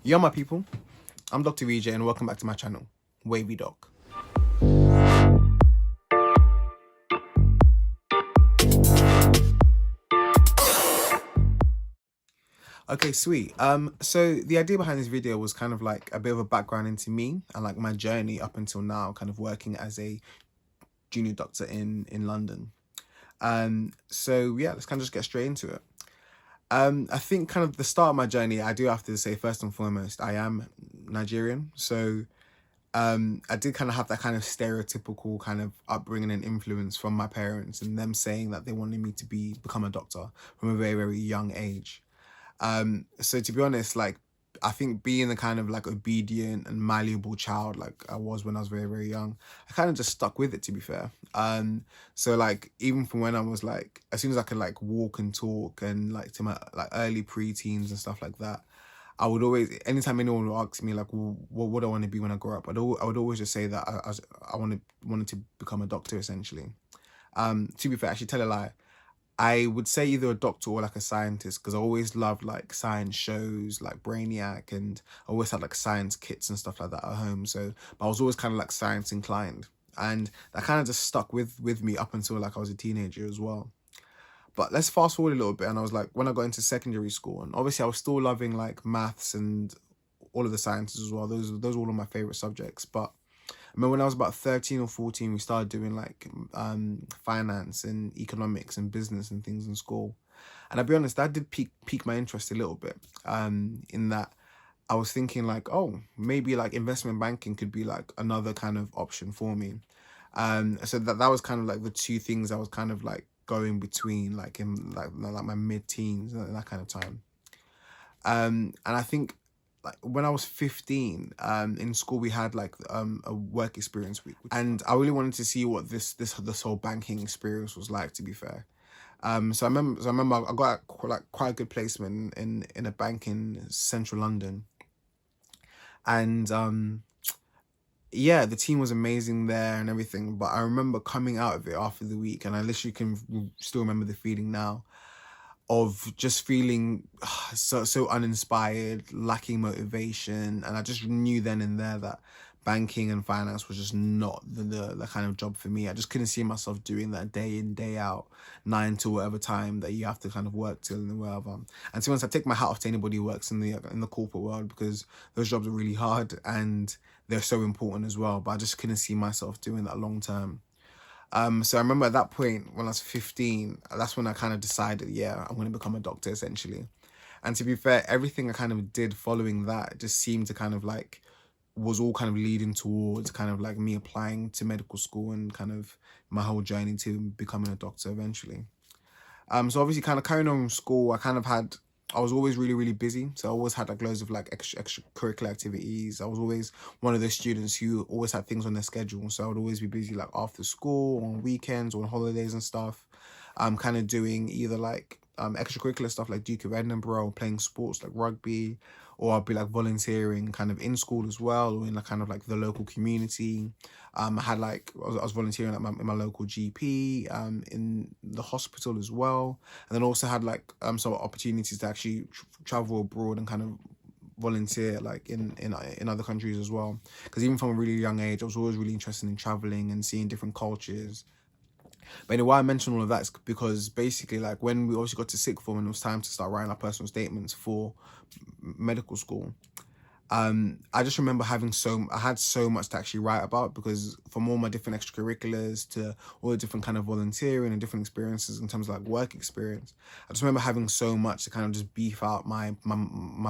Yo, my people, I'm Dr. VJ and welcome back to my channel, Wavy Doc. Okay, sweet. So the idea behind this video was kind of like a bit of a background into me and like my journey up until now, kind of working as a junior doctor in London. So yeah, let's kind of just get straight into it. I think kind of the start of my journey, I do have to say first and foremost, I am Nigerian. So I did kind of have that kind of stereotypical kind of upbringing and influence from my parents and them saying that they wanted me to become a doctor from a very, very young age. So to be honest, like, I think being the kind of like obedient and malleable child like I was when I was very, very young, I kind of just stuck with it, to be fair. So like even from when I was like, as soon as I could like walk and talk and like to my like early pre-teens and stuff like that, I would always, anytime anyone would ask me like, well, what do I want to be when I grow up, I would always just say that I wanted to become a doctor essentially. To be fair, actually tell a lie, I would say either a doctor or like a scientist, because I always loved like science shows like Brainiac, and I always had like science kits and stuff like that at home. So, but I was always kind of like science inclined, and that kind of just stuck with me up until like I was a teenager as well. But let's fast forward a little bit, and I was like, when I got into secondary school, and obviously I was still loving like maths and all of the sciences as well. Those were all of my favorite subjects. But I remember when I was about 13 or 14, we started doing like finance and economics and business and things in school. And I'll be honest, that did pique my interest a little bit, in that I was thinking like, oh, maybe like investment banking could be like another kind of option for me. So that was kind of like the two things I was kind of like going between, like in like my mid-teens, that kind of time. And I think like when I was 15, in school we had like a work experience week, and I really wanted to see what this whole banking experience was like, to be fair. So I remember I got quite a good placement in a bank in central London, and yeah, the team was amazing there and everything. But I remember coming out of it after the week, and I literally can still remember the feeling now of just feeling so uninspired, lacking motivation, and I just knew then and there that banking and finance was just not the kind of job for me. I just couldn't see myself doing that day in, day out, 9 to whatever time that you have to kind of work till and whatever. And to be honest, I take my hat off to anybody who works in the corporate world, because those jobs are really hard and they're so important as well. But I just couldn't see myself doing that long term. So I remember at that point when I was 15, that's when I kind of decided, yeah, I'm going to become a doctor essentially. And to be fair, everything I kind of did following that just seemed to kind of like was all kind of leading towards kind of like me applying to medical school and kind of my whole journey to becoming a doctor eventually. So obviously kind of carrying on in school, I was always really, really busy. So I always had like loads of like extracurricular activities. I was always one of those students who always had things on their schedule. So I would always be busy like after school, on weekends, on holidays and stuff. I'm kind of doing either like extracurricular stuff like Duke of Edinburgh, or playing sports like rugby, or I'll be like volunteering kind of in school as well, or in like kind of like the local community. I had like I was volunteering at in my local GP, in the hospital as well, and then also had like some opportunities to actually travel abroad and kind of volunteer like in other countries as well. Because even from a really young age, I was always really interested in traveling and seeing different cultures. But anyway, why I mention all of that is because basically, like when we obviously got to sixth form and it was time to start writing our personal statements for medical school, I just remember I had so much to actually write about, because from all my different extracurriculars to all the different kind of volunteering and different experiences in terms of like work experience, I just remember having so much to kind of just beef out my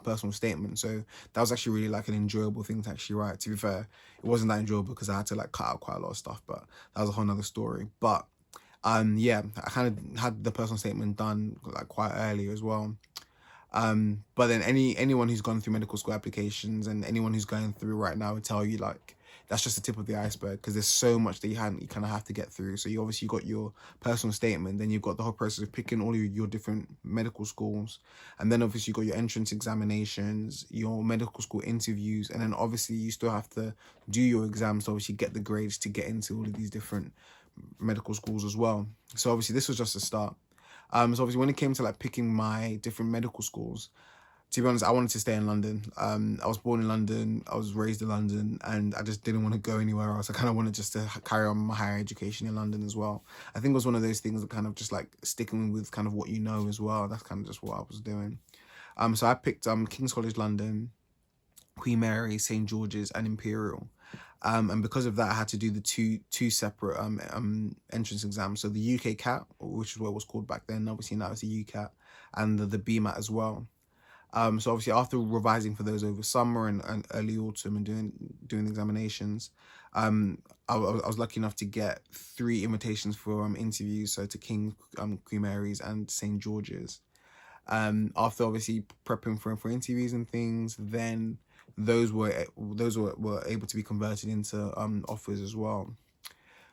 personal statement. So that was actually really like an enjoyable thing to actually write. To be fair, it wasn't that enjoyable because I had to like cut out quite a lot of stuff, but that was a whole nother story. But yeah, I kind of had the personal statement done like quite early as well. But then anyone who's gone through medical school applications and anyone who's going through right now would tell you like that's just the tip of the iceberg, because there's so much that you kind of have to get through. So you obviously got your personal statement, then you've got the whole process of picking all your different medical schools, and then obviously you got your entrance examinations, your medical school interviews, and then obviously you still have to do your exams to obviously get the grades to get into all of these different medical schools as well. So obviously this was just a start. So obviously when it came to like picking my different medical schools, to be honest, I wanted to stay in London. I was born in London, I was raised in London, and I just didn't want to go anywhere else. I kind of wanted just to carry on my higher education in London as well. I think it was one of those things that kind of just like sticking with kind of what you know as well. That's kind of just what I was doing. So I picked King's College London, Queen Mary, St George's, and Imperial. And because of that, I had to do the two separate entrance exams. So the UK CAT, which is what it was called back then, obviously now it's the UCAT, and the BMAT as well. So obviously after revising for those over summer and early autumn and doing the examinations, I was lucky enough to get 3 invitations for interviews. So to King, Queen Mary's, and St George's. After obviously prepping for interviews and things, then those were able to be converted into offers as well.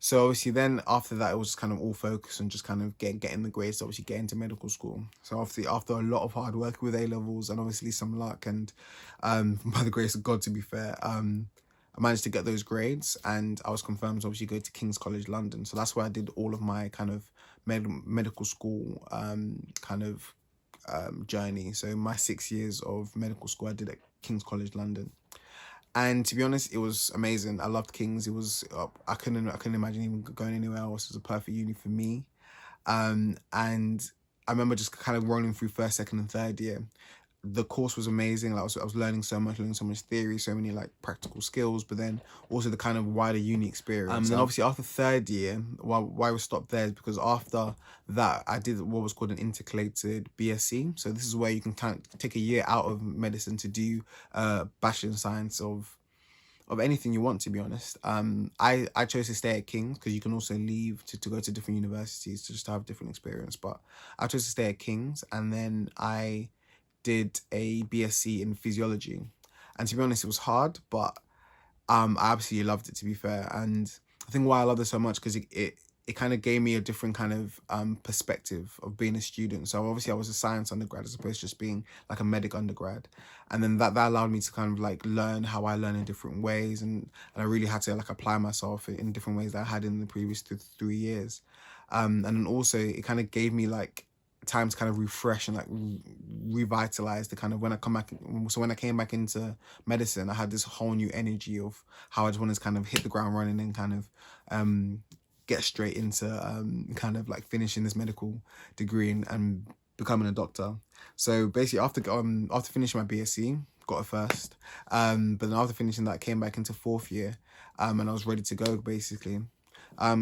So obviously then after that, it was kind of all focused on just kind of getting the grades to obviously get into medical school. So obviously after a lot of hard work with A-levels and obviously some luck and by the grace of God, to be fair, I managed to get those grades and I was confirmed to obviously go to King's College London. So that's where I did all of my kind of medical school journey. So my 6 years of medical school I did at King's College London. And to be honest, it was amazing. I loved King's. It was I couldn't imagine even going anywhere else. It was a perfect uni for me. And I remember just kind of rolling through first, second, and third year. The course was amazing. Like, I was learning so much theory, so many like practical skills, but then also the kind of wider uni experience. And then obviously after third year, why we stopped there is because after that I did what was called an intercalated BSc. So this is where you can kind of take a year out of medicine to do Bachelor in Science of anything you want, to be honest. I chose to stay at King's because you can also leave to go to different universities to just have different experience. But I chose to stay at King's, and then I did a BSc in physiology. And to be honest, it was hard, but I absolutely loved it, to be fair. And I think why I loved it so much because it kind of gave me a different kind of perspective of being a student. So obviously I was a science undergrad as opposed to just being like a medic undergrad. And then that allowed me to kind of like learn how I learn in different ways. And I really had to like apply myself in different ways that I had in the previous 3 years. And then also it kind of gave me like time to kind of refresh and like revitalize the kind of when I came back into medicine, I had this whole new energy of how I just wanted to kind of hit the ground running and kind of get straight into kind of like finishing this medical degree and becoming a doctor. So basically after finishing my BSc, got a first, but then after finishing that, came back into 4th year, and I was ready to go basically.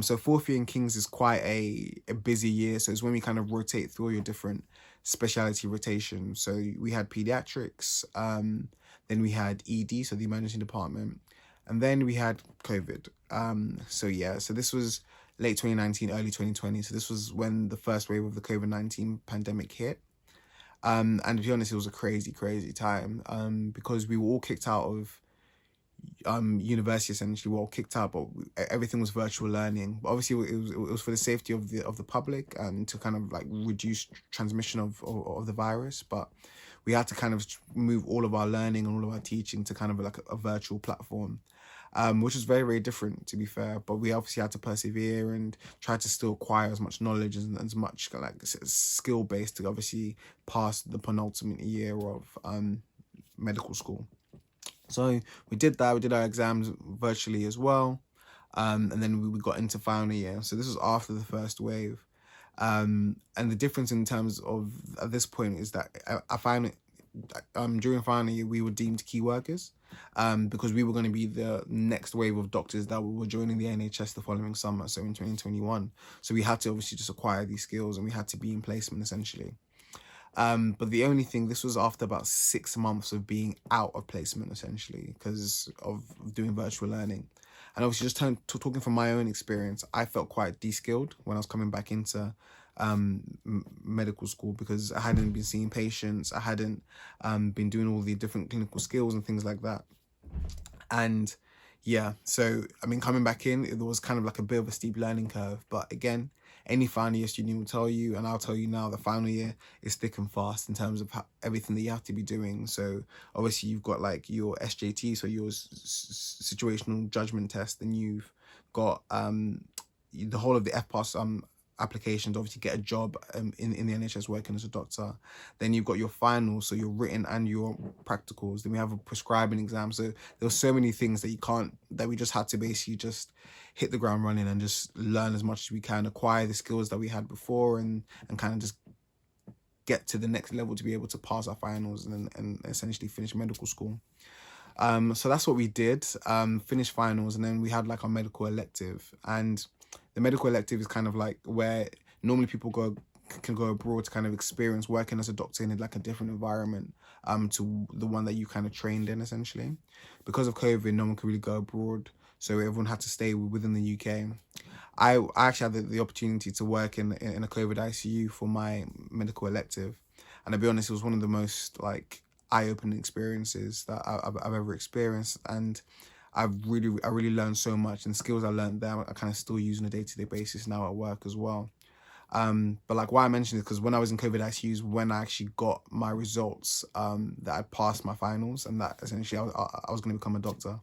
So 4th year in King's is quite a busy year. So it's when we kind of rotate through your different specialty rotations. So we had pediatrics, then we had ED, so the emergency department, and then we had COVID. So yeah, so this was late 2019, early 2020. So this was when the first wave of the COVID-19 pandemic hit. And to be honest, it was a crazy time, because we were all kicked out of university, essentially. Well, kicked out, but everything was virtual learning. But obviously it was for the safety of the public and to kind of like reduce transmission of the virus. But we had to kind of move all of our learning and all of our teaching to kind of like a virtual platform, which was very different, to be fair. But we obviously had to persevere and try to still acquire as much knowledge and as much like skill based to obviously pass the penultimate year of medical school. So we did that. We did our exams virtually as well, and then we got into final year. So this was after the first wave, and the difference in terms of at this point is that I found it during final year we were deemed key workers, because we were going to be the next wave of doctors that were joining the NHS the following summer, so in 2021. So we had to obviously just acquire these skills and we had to be in placement essentially. But the only thing, this was after about 6 months of being out of placement essentially because of doing virtual learning. And obviously just talking from my own experience, I felt quite de-skilled when I was coming back into medical school because I hadn't been seeing patients, I hadn't been doing all the different clinical skills and things like that. And yeah, so I mean, coming back in, it was kind of like a bit of a steep learning curve. But again, any final year student will tell you, and I'll tell you now, the final year is thick and fast in terms of everything that you have to be doing. So obviously you've got like your SJT, so your situational judgment test, and you've got the whole of the FPAS applications, obviously get a job in the NHS working as a doctor. Then you've got your finals, so your written and your practicals. Then we have a prescribing exam. So there were so many things that we just had to basically just hit the ground running and just learn as much as we can, acquire the skills that we had before, and kind of just get to the next level to be able to pass our finals and essentially finish medical school. So that's what we did, finish finals, and then we had like our medical elective. And the medical elective is kind of like where normally people can go abroad to kind of experience working as a doctor in like a different environment to the one that you kind of trained in, essentially. Because of COVID, no one could really go abroad, so everyone had to stay within the UK. I actually had the opportunity to work in a COVID ICU for my medical elective, and I'll be honest, it was one of the most like eye-opening experiences that I've ever experienced, and I really learned so much, and skills I learned there I kind of still use on a day-to-day basis now at work as well. But like why I mentioned it, because when I was in COVID ICUs, when I actually got my results, that I passed my finals and that essentially I was going to become a doctor.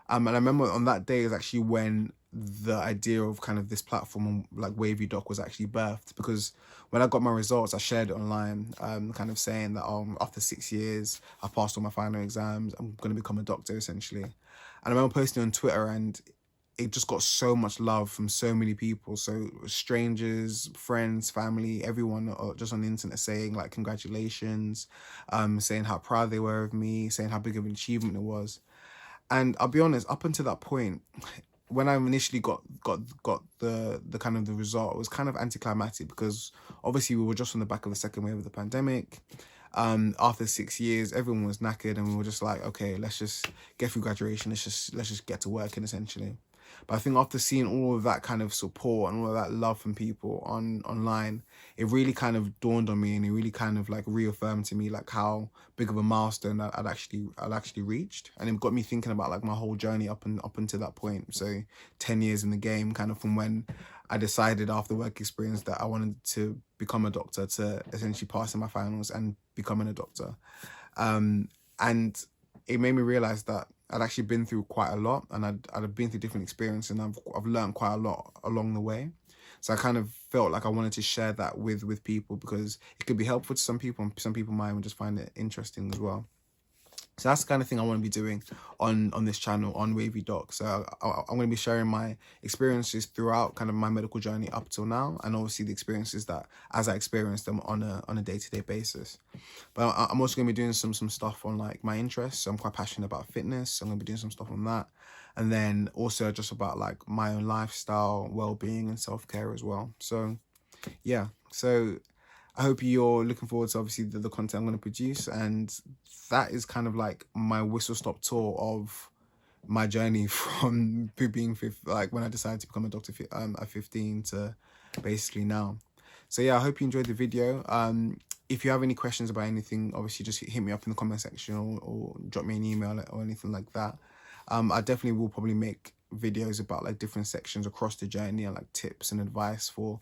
And I remember on that day is actually when the idea of kind of this platform like Wavy Doc was actually birthed, because when I got my results, I shared it online, kind of saying that after 6 years, I passed all my final exams, I'm going to become a doctor essentially. And I remember posting on Twitter, and it just got so much love from so many people. So strangers, friends, family, everyone just on the internet saying like congratulations, saying how proud they were of me, saying how big of an achievement it was. And I'll be honest, up until that point, when I initially got the kind of the result, it was kind of anticlimactic, because obviously we were just on the back of the second wave of the pandemic. After 6 years, everyone was knackered, and we were just like, okay, let's just get through graduation. Let's just get to working essentially. But I think after seeing all of that kind of support and all of that love from people online, it really kind of dawned on me, and it really kind of like reaffirmed to me like how big of a milestone that I'd actually reached. And it got me thinking about like my whole journey up until that point. So 10 years in the game, kind of from when I decided after work experience that I wanted to become a doctor, to essentially passing my finals and becoming a doctor. And it made me realize that I'd actually been through quite a lot, and I'd been through different experiences, and I've learned quite a lot along the way. So I kind of felt like I wanted to share that with people, because it could be helpful to some people, and some people might even just find it interesting as well. So that's the kind of thing I want to be doing on this channel, on Wavy Doc. So I'm going to be sharing my experiences throughout kind of my medical journey up till now, and obviously the experiences that as I experience them on a day-to-day basis. But I'm also going to be doing some stuff on like my interests. So I'm quite passionate about fitness, so I'm going to be doing some stuff on that. And then also just about like my own lifestyle, well-being and self-care as well. So yeah, so I hope you're looking forward to obviously the content I'm going to produce, and that is kind of like my whistle-stop tour of my journey from being like when I decided to become a doctor at 15 to basically now. So yeah, I hope you enjoyed the video. If you have any questions about anything, obviously just hit me up in the comment section, or drop me an email or anything like that. I definitely will probably make videos about like different sections across the journey, and like tips and advice for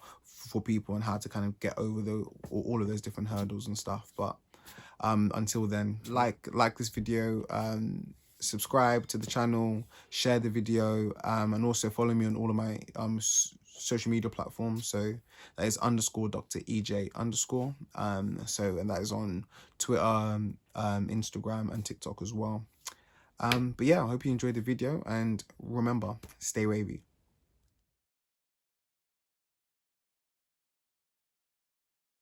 people on how to kind of get over all of those different hurdles and stuff. But until then, like this video, subscribe to the channel, share the video, and also follow me on all of my social media platforms. So that is _Dr. EJ _. So, and that is on Twitter, Instagram and TikTok as well. But yeah, I hope you enjoyed the video, and remember, stay wavy.